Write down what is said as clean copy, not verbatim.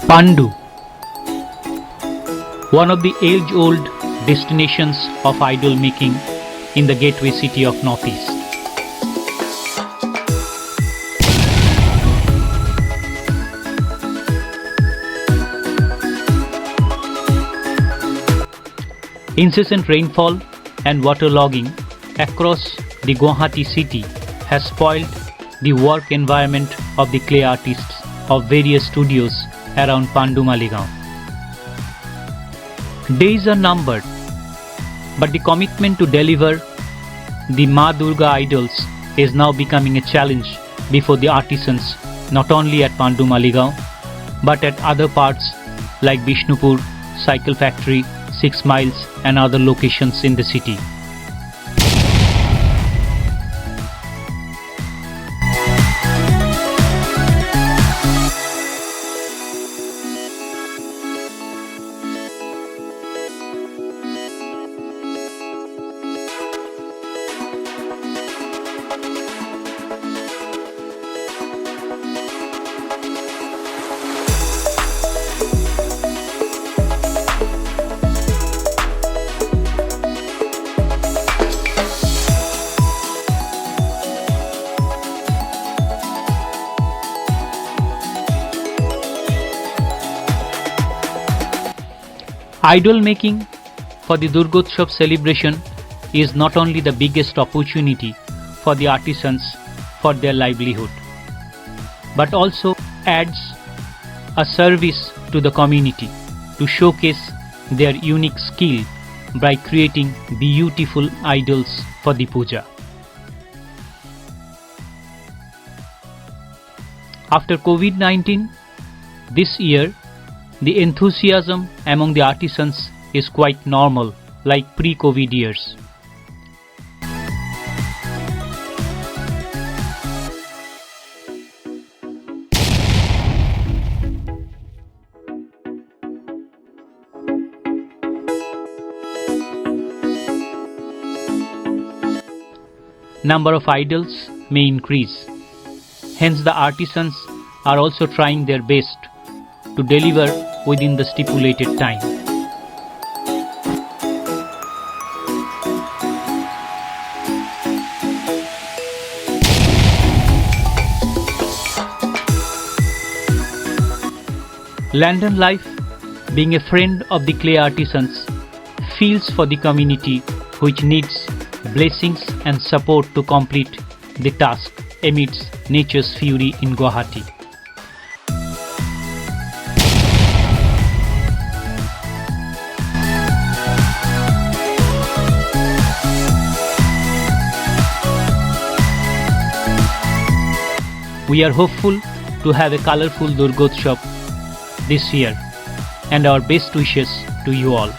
Pandu, one of the age-old destinations of idol making in the gateway city of Northeast. Incessant rainfall and waterlogging across the Guwahati city has spoiled the work environment of the clay artists of various studios around Pandu Maligaon. Days are numbered, but the commitment to deliver the Ma Durga idols is now becoming a challenge before the artisans, not only at Pandu Maligaon but at other parts like Bishnupur, Cycle Factory, 6 Miles and other locations in the city. Idol making for the Durgotsav celebration is not only the biggest opportunity for the artisans for their livelihood, but also adds a service to the community to showcase their unique skill by creating beautiful idols for the puja. After COVID-19, this year the enthusiasm among the artisans is quite normal, like pre-COVID years. Number of idols may increase. Hence the artisans are also trying their best to deliver within the stipulated time. London Life, being a friend of the clay artisans, feels for the community which needs blessings and support to complete the task amidst nature's fury in Guwahati. We are hopeful to have a colorful Durgotsav this year, and our best wishes to you all.